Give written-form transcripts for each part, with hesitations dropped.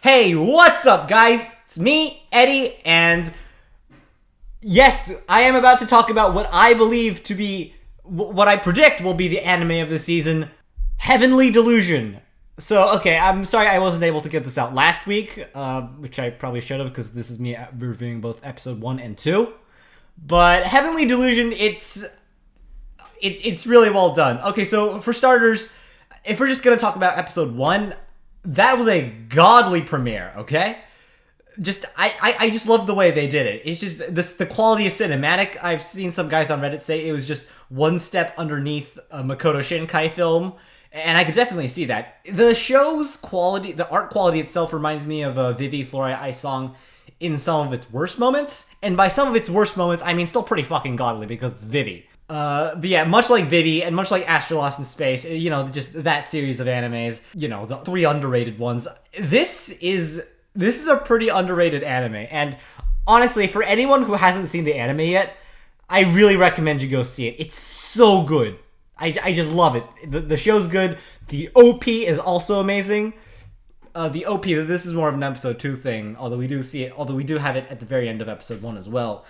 Hey, what's up, guys? It's me, Eddie, and yes, I am about to talk about what I believe to be, what I predict will be the anime of the season, Heavenly Delusion. So, okay, I'm sorry I wasn't able to get this out last week, which I probably should have because this is me reviewing both episode 1 and 2. But Heavenly Delusion, it's really well done. Okay, so for starters, if we're just gonna talk about episode 1, that was a godly premiere, okay? I just love the way they did it. It's just the quality of cinematic. I've seen some guys on Reddit say it was just one step underneath a Makoto Shinkai film, and I could definitely see that. The show's quality, the art quality itself reminds me of Vivi Flora Ice Song in some of its worst moments, and by some of its worst moments, I mean still pretty fucking godly because it's Vivi. But yeah, much like Vivi and much like Astro Lost in Space, you know, just that series of animes, you know, the 3 underrated ones. This is a pretty underrated anime, and honestly, for anyone who hasn't seen the anime yet, I really recommend you go see it. It's so good. I just love it. The show's good. The OP is also amazing. The OP, this is more of an episode 2 thing, although we do have it at the very end of episode 1 as well.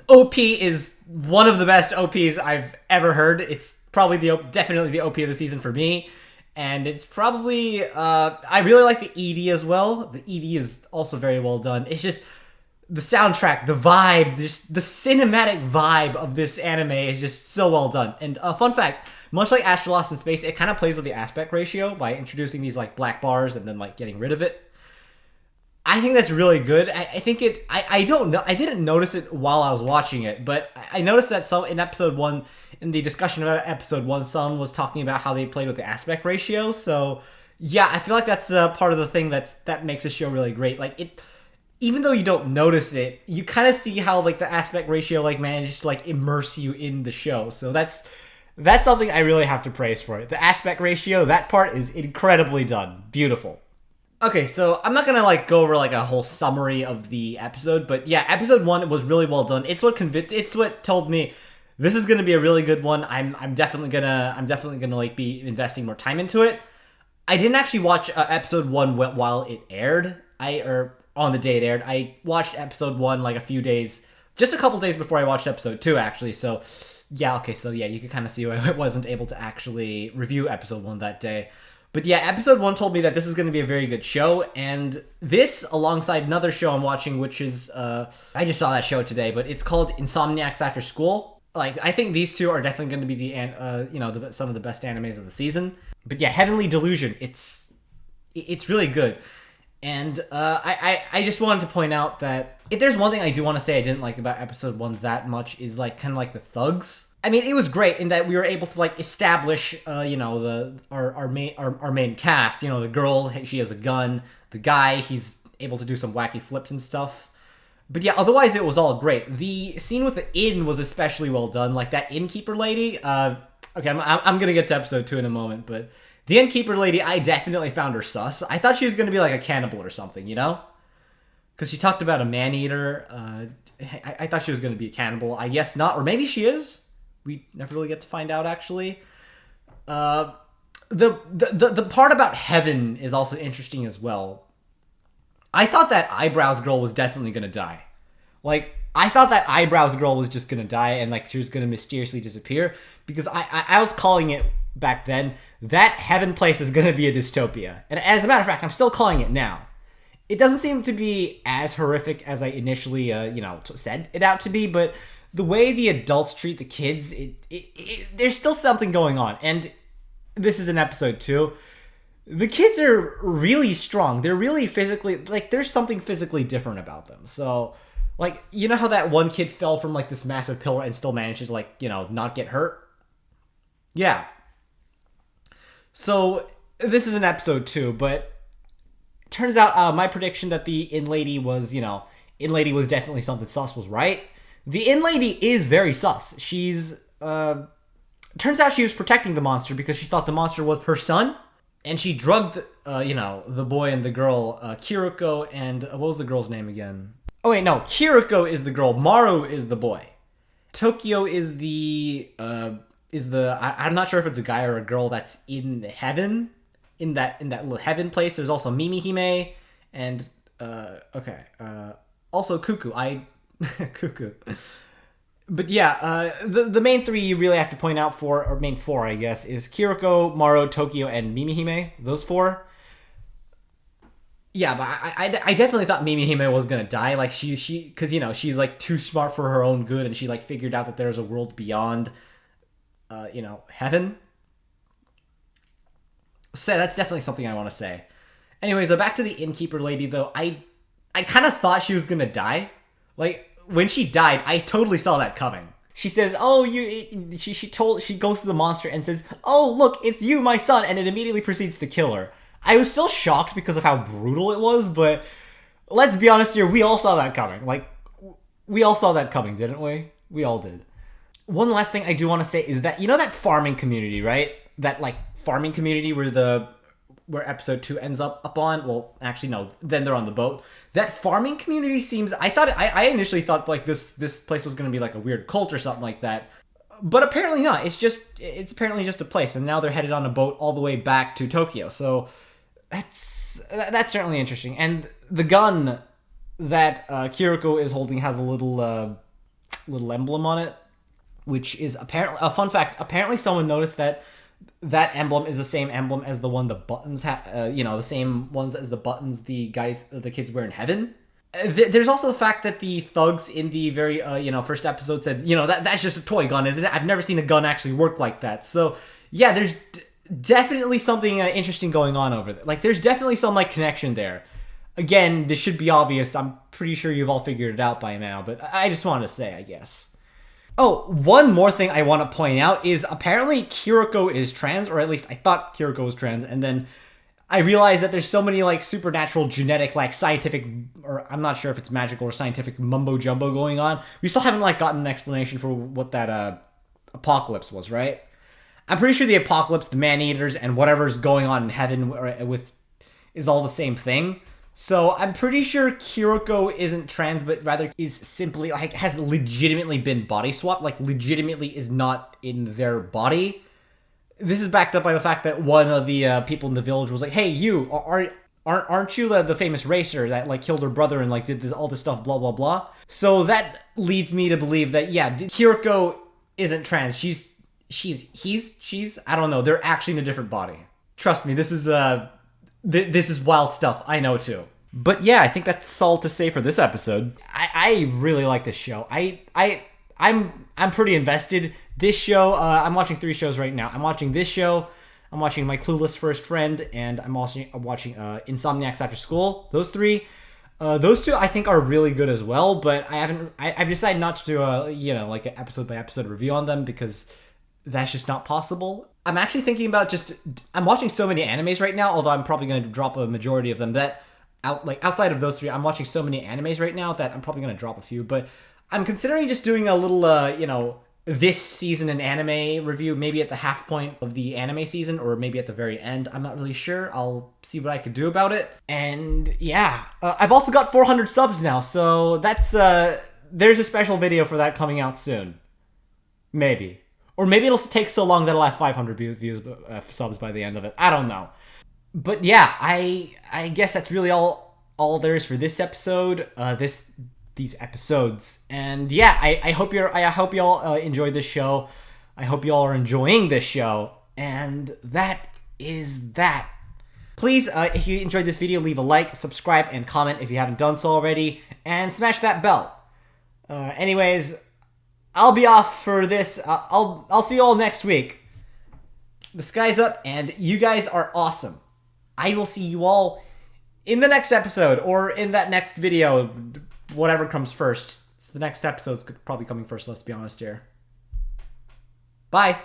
OP is one of the best OPs I've ever heard. It's probably definitely the OP of the season for me. And it's probably, I really like the ED as well. The ED is also very well done. It's just, the soundtrack, the vibe, just the cinematic vibe of this anime is just so well done. And fun fact, much like Astro Lost in Space, it kind of plays with the aspect ratio by introducing these like black bars and then like getting rid of it. I think that's really good. I think it. I don't know. I didn't notice it while I was watching it, but I noticed that in episode 1, in the discussion about episode 1, someone was talking about how they played with the aspect ratio. So yeah, I feel like that's part of the thing that makes a show really great. Like it, even though you don't notice it, you kind of see how like the aspect ratio like manages to like immerse you in the show. So that's something I really have to praise for it. The aspect ratio, that part is incredibly done. Beautiful. Okay, so I'm not gonna like go over like a whole summary of the episode, but yeah, episode 1 was really well done. It's what told me this is gonna be a really good one. I'm definitely gonna like be investing more time into it. I didn't actually watch episode 1 while it aired. Or on the day it aired. I watched episode 1 like just a couple days before I watched episode 2 actually. So yeah, okay, so yeah, you can kind of see why I wasn't able to actually review episode 1 that day. But yeah, episode 1 told me that this is going to be a very good show, and this, alongside another show I'm watching, which is, I just saw that show today, but it's called Insomniacs After School. Like, I think these two are definitely going to be some of the best animes of the season. But yeah, Heavenly Delusion, it's really good. And I just wanted to point out that if there's one thing I do want to say I didn't like about episode 1 that much is like kind of like the thugs. I mean, it was great in that we were able to like establish, our main cast. You know, the girl, she has a gun. The guy, he's able to do some wacky flips and stuff. But yeah, otherwise it was all great. The scene with the inn was especially well done. Like that innkeeper lady. Okay, I'm gonna get to episode 2 in a moment, but the innkeeper lady, I definitely found her sus. I thought she was gonna be like a cannibal or something, you know? Because she talked about a man-eater. I thought she was gonna be a cannibal. I guess not, or maybe she is. We never really get to find out, actually. The part about heaven is also interesting as well. I thought that eyebrows girl was definitely gonna die. Like, I thought that eyebrows girl was just gonna die and like she was gonna mysteriously disappear because I was calling it back then that heaven place is gonna be a dystopia, and as a matter of fact, I'm still calling it now. It doesn't seem to be as horrific as I initially said it out to be, but the way the adults treat the kids, there's still something going on. And this is in episode 2. The kids are really strong. They're really physically, like, there's something physically different about them. So, like, you know how that one kid fell from, like, this massive pillar and still manages to, like, not get hurt? Yeah. So, this is in episode 2, but turns out my prediction that the inn lady was definitely something sus was right. The inn lady is very sus. She's, turns out she was protecting the monster because she thought the monster was her son. And she drugged, the boy and the girl, Kiriko and, what was the girl's name again? Oh wait, no, Kiriko is the girl, Maru is the boy. Tokyo is I'm not sure if it's a guy or a girl that's in heaven. in that little heaven place. There's also Mimi Hime and also Cuckoo. Cuckoo. But yeah, the main three you really have to point out for, or main four, I guess, is Kiriko, Maro, Tokyo, and Mimi Hime. Those four. Yeah, but I definitely thought Mimi Hime was gonna die. Like because she's like too smart for her own good, and she like figured out that there's a world beyond, heaven. So that's definitely something I want to say. Anyways, back to the innkeeper lady though. I kind of thought she was gonna die. Like when she died, I totally saw that coming. She says, "Oh, she goes to the monster and says, 'Oh, look, it's you, my son,' and it immediately proceeds to kill her." I was still shocked because of how brutal it was, but let's be honest here, we all saw that coming. Like, we all saw that coming, didn't we? We all did. One last thing I do want to say is that, that farming community, right? That, like, farming community where episode 2 ends up on? Well, actually, no, then they're on the boat. That farming community seems... I initially thought, like, this place was going to be, like, a weird cult or something like that. But apparently not. It's apparently just a place, and now they're headed on a boat all the way back to Tokyo, so... That's certainly interesting. And the gun that Kiriko is holding has a little emblem on it, which is apparently a fun fact. Apparently, someone noticed that emblem is the same emblem as the one the buttons have. The same ones as the buttons the kids wear in heaven. There's also the fact that the thugs in the very first episode said, that's just a toy gun, isn't it? I've never seen a gun actually work like that. So yeah, there's definitely something interesting going on over there. Like, there's definitely some, like, connection there. Again, this should be obvious. I'm pretty sure you've all figured it out by now, but I just wanted to say, I guess. Oh, one more thing I want to point out is apparently Kiriko is trans, or at least I thought Kiriko was trans, and then I realized that there's so many, like, supernatural, genetic, like, scientific, or I'm not sure if it's magical or scientific mumbo-jumbo going on. We still haven't, like, gotten an explanation for what that apocalypse was, right? I'm pretty sure the apocalypse, the man-eaters, and whatever's going on in heaven is all the same thing. So I'm pretty sure Kiriko isn't trans, but rather is simply, like, has legitimately been body swapped, like, legitimately is not in their body. This is backed up by the fact that one of the people in the village was like, "Hey, you, aren't you the famous racer that, like, killed her brother and, like, did all this stuff, blah, blah, blah?" So that leads me to believe that, yeah, Kiriko isn't trans. She's I don't know, they're actually in a different body. Trust me, this is wild stuff. I know too. But yeah, I think that's all to say for this episode. I really like this show. I'm pretty invested. This show, I'm watching 3 shows right now. I'm watching this show, I'm watching My Clueless First Friend, and I'm also watching Insomniacs After School. Those 3. Those 2 I think are really good as well, but I've decided not to do like an episode by episode review on them because that's just not possible. I'm actually thinking about I'm watching so many animes right now, although I'm probably going to drop a majority of them outside of those 3, I'm watching so many animes right now that I'm probably going to drop a few, but I'm considering just doing a little, this season in anime review, maybe at the half point of the anime season, or maybe at the very end. I'm not really sure. I'll see what I could do about it. And yeah, I've also got 400 subs now, so that's, there's a special video for that coming out soon. Maybe. Or maybe it'll take so long that I'll have 500 subs by the end of it. I don't know. But yeah, I guess that's really all there is for this episode. These episodes. And yeah, I hope y'all enjoyed this show. I hope y'all are enjoying this show. And that is that. Please, if you enjoyed this video, leave a like, subscribe, and comment if you haven't done so already, and smash that bell. Anyways, I'll be off for this. I'll see you all next week. The sky's up, and you guys are awesome. I will see you all in the next episode, or in that next video, whatever comes first. It's the next episode's probably coming first, let's be honest here. Bye!